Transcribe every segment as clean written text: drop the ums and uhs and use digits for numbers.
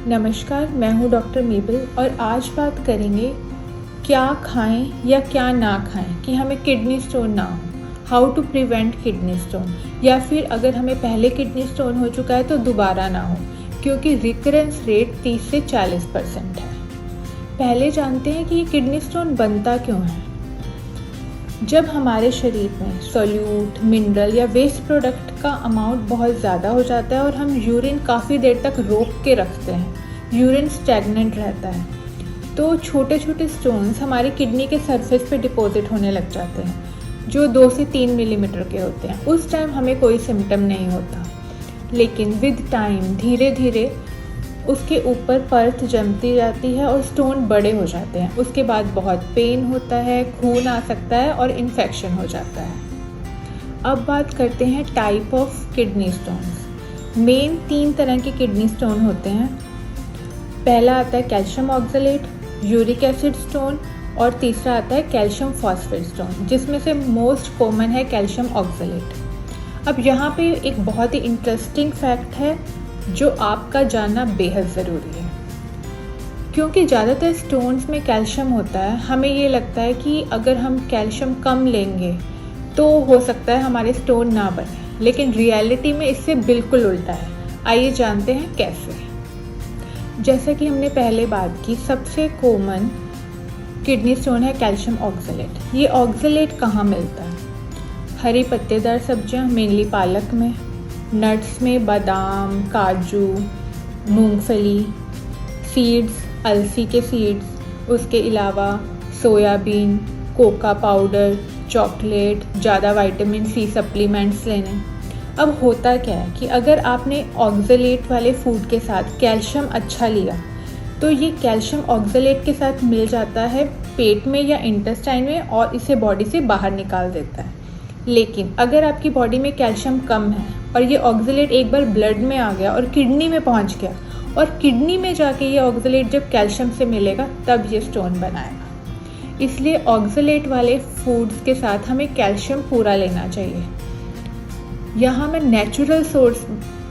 नमस्कार, मैं हूँ डॉक्टर मेबल और आज बात करेंगे क्या खाएं या क्या ना खाएं कि हमें किडनी स्टोन ना हो। How to prevent kidney stone, या फिर अगर हमें पहले किडनी स्टोन हो चुका है तो दोबारा ना हो, क्योंकि रिकरेंस रेट 30 से 40% है। पहले जानते हैं कि ये किडनी स्टोन बनता क्यों है। जब हमारे शरीर में सोल्यूट, मिनरल या वेस्ट प्रोडक्ट का अमाउंट बहुत ज़्यादा हो जाता है और हम यूरिन काफ़ी देर तक रोक के रखते हैं, यूरिन स्टैग्नेंट रहता है, तो छोटे छोटे स्टोन्स हमारी किडनी के सरफेस पे डिपॉजिट होने लग जाते हैं, जो 2 से 3 मिलीमीटर के होते हैं। उस टाइम हमें कोई सिम्टम नहीं होता, लेकिन विद टाइम धीरे धीरे उसके ऊपर परत जमती जाती है और स्टोन बड़े हो जाते हैं। उसके बाद बहुत पेन होता है, खून आ सकता है और इन्फेक्शन हो जाता है। अब बात करते हैं type of kidney stones. Main 3 तरह के किडनी स्टोन होते हैं। पहला आता है calcium oxalate, uric acid stone, और तीसरा आता है कैल्शियम फॉस्फेट स्टोन, जिसमें से मोस्ट कॉमन है कैल्शियम ऑक्सलेट। अब यहाँ पे एक बहुत ही इंटरेस्टिंग फैक्ट है जो आपका जानना बेहद ज़रूरी है, क्योंकि ज़्यादातर स्टोन्स में कैल्शियम होता है। हमें ये लगता है कि अगर हम कैल्शियम कम लेंगे तो हो सकता है हमारे स्टोन ना बने, लेकिन रियलिटी में इससे बिल्कुल उल्टा है। आइए जानते हैं कैसे। जैसा कि हमने पहले बात की, सबसे कॉमन किडनी स्टोन है कैल्शियम ऑक्सलेट। ये ऑक्सलेट कहाँ मिलता है? हरी पत्तेदार सब्जियाँ, मेनली पालक में, नट्स में बादाम, काजू, मूंगफली, सीड्स, अलसी के सीड्स, उसके अलावा सोयाबीन, कोका पाउडर, चॉकलेट, ज़्यादा विटामिन सी सप्लीमेंट्स लेने। अब होता क्या है कि अगर आपने ऑक्सलेट वाले फूड के साथ कैल्शियम अच्छा लिया तो ये कैल्शियम ऑक्सलेट के साथ मिल जाता है पेट में या इंटेस्टाइन में और इसे बॉडी से बाहर निकाल देता है। लेकिन अगर आपकी बॉडी में कैल्शियम कम है और ये ऑक्सलेट एक बार ब्लड में आ गया और किडनी में पहुंच गया, और किडनी में जाके ये ऑक्सलेट जब कैल्शियम से मिलेगा तब ये स्टोन बनाएगा। इसलिए ऑक्सलेट वाले फूड्स के साथ हमें कैल्शियम पूरा लेना चाहिए। यहाँ मैं नेचुरल सोर्स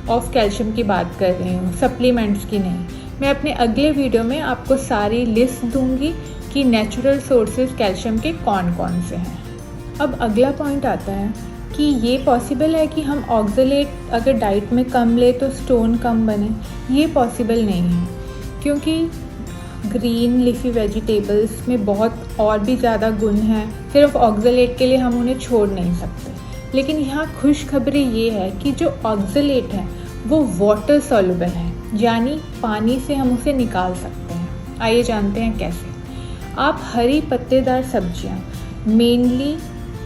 ऑफ कैल्शियम की बात कर रही हूँ, सप्लीमेंट्स की नहीं। मैं अपने अगले वीडियो में आपको सारी लिस्ट दूंगी कि नेचुरल सोर्सेज कैल्शियम के कौन कौन से हैं। अब अगला पॉइंट आता है कि ये पॉसिबल है कि हम ऑक्सलेट अगर डाइट में कम ले तो स्टोन कम बने। ये पॉसिबल नहीं है, क्योंकि ग्रीन लीफी वेजिटेबल्स में बहुत और भी ज़्यादा गुण हैं। सिर्फ ऑक्सलेट के लिए हम उन्हें छोड़ नहीं सकते। लेकिन यहाँ खुशखबरी ये है कि जो ऑक्सलेट है वो वाटर सॉल्युबल है, यानी पानी से हम उसे निकाल सकते हैं। आइए जानते हैं कैसे। आप हरी पत्तेदार सब्जियाँ मेनली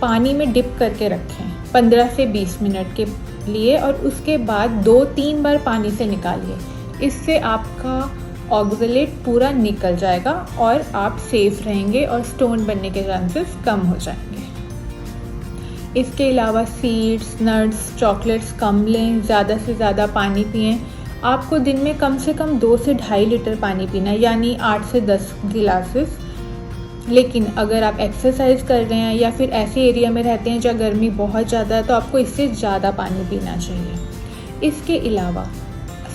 पानी में डिप करके रखें 15 से 20 मिनट के लिए, और उसके बाद 2-3 बार पानी से निकालिए। इससे आपका ऑक्सलेट पूरा निकल जाएगा और आप सेफ रहेंगे और स्टोन बनने के चांसेस कम हो जाएंगे। इसके अलावा सीड्स, नट्स, चॉकलेट्स कम लें, ज़्यादा से ज़्यादा पानी पिएं। आपको दिन में कम से कम 2 से 2.5 लीटर पानी पीना है, यानी 8 से 10 गिलासेस। लेकिन अगर आप एक्सरसाइज कर रहे हैं या फिर ऐसे एरिया में रहते हैं जहाँ गर्मी बहुत ज़्यादा है तो आपको इससे ज़्यादा पानी पीना चाहिए। इसके अलावा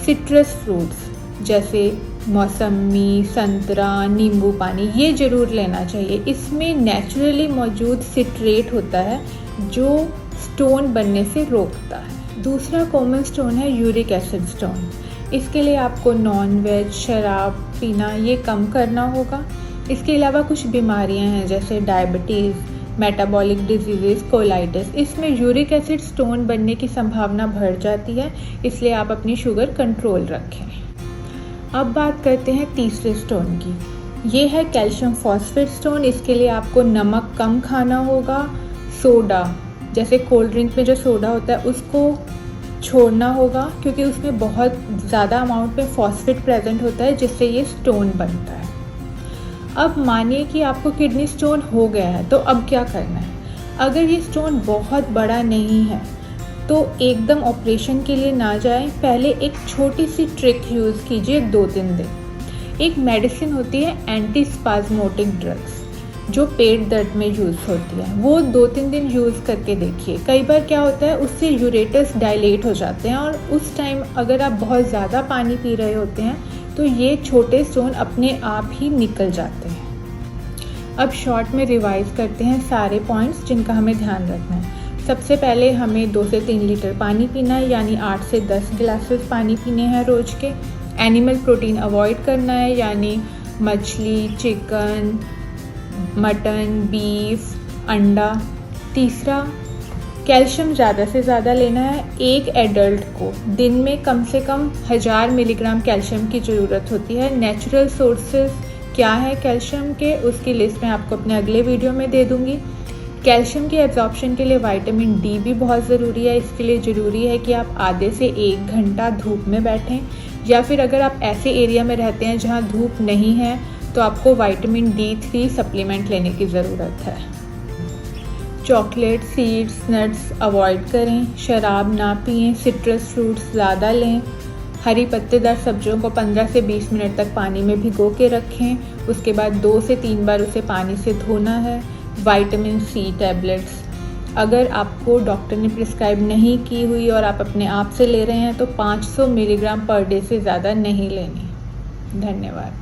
सिट्रस फ्रूट्स जैसे मौसमी, संतरा, नींबू पानी ये ज़रूर लेना चाहिए। इसमें नेचुरली मौजूद सिट्रेट होता है जो स्टोन बनने से रोकता है। दूसरा कॉमन स्टोन है यूरिक एसिड स्टोन। इसके लिए आपको नॉन वेज, शराब पीना ये कम करना होगा। इसके अलावा कुछ बीमारियां हैं जैसे डायबिटीज़, मेटाबॉलिक डिजीज़, कोलाइटिस। इसमें यूरिक एसिड स्टोन बनने की संभावना बढ़ जाती है, इसलिए आप अपनी शुगर कंट्रोल रखें। अब बात करते हैं तीसरे स्टोन की। ये है कैल्शियम फॉस्फेट स्टोन। इसके लिए आपको नमक कम खाना होगा। सोडा, जैसे कोल्ड ड्रिंक में जो सोडा होता है उसको छोड़ना होगा, क्योंकि उसमें बहुत ज़्यादा अमाउंट में फॉस्फेट प्रेजेंट होता है, जिससे ये स्टोन बनता है। अब मानिए कि आपको किडनी स्टोन हो गया है, तो अब क्या करना है? अगर ये स्टोन बहुत बड़ा नहीं है तो एकदम ऑपरेशन के लिए ना जाएं। पहले एक छोटी सी ट्रिक यूज़ कीजिए 2-3 दिन। एक मेडिसिन होती है एंटी स्पाज्मोटिक ड्रग्स, जो पेट दर्द में यूज़ होती है, वो 2-3 दिन यूज़ करके देखिए। कई बार क्या होता है, उससे यूरेटस डायलेट हो जाते हैं और उस टाइम अगर आप बहुत ज़्यादा पानी पी रहे होते हैं तो ये छोटे स्टोन अपने आप ही निकल जाते हैं। अब शॉर्ट में रिवाइज करते हैं सारे पॉइंट्स जिनका हमें ध्यान रखना है। सबसे पहले हमें 2 से 3 लीटर पानी पीना है, यानी 8 से 10 गिलासेस पानी पीने हैं रोज़ के। एनिमल प्रोटीन अवॉइड करना है, यानी मछली, चिकन, मटन, बीफ, अंडा। तीसरा, कैल्शियम ज़्यादा से ज़्यादा लेना है। एक एडल्ट को दिन में कम से कम 1000 मिलीग्राम कैल्शियम की ज़रूरत होती है। नेचुरल सोर्सेज क्या है कैल्शियम के, उसकी लिस्ट मैं आपको अपने अगले वीडियो में दे दूँगी। कैल्शियम की एब्जॉर्प्शन के लिए विटामिन डी भी बहुत ज़रूरी है। इसके लिए ज़रूरी है कि आप आधे से 1 घंटा धूप में बैठें, या फिर अगर आप ऐसे एरिया में रहते हैं जहाँ धूप नहीं है तो आपको विटामिन D3 सप्लीमेंट लेने की ज़रूरत है। चॉकलेट, सीड्स, नट्स अवॉइड करें। शराब ना पिएं। सिट्रस फ्रूट्स ज़्यादा लें। हरी पत्तेदार सब्जियों को 15 से 20 मिनट तक पानी में भिगो के रखें। उसके बाद 2 से 3 बार उसे पानी से धोना है। विटामिन C टैबलेट्स अगर आपको डॉक्टर ने प्रिस्क्राइब नहीं की हुई और आप अपने आप से ले रहे हैं तो 500 मिलीग्राम पर डे से ज़्यादा नहीं लेनी। धन्यवाद।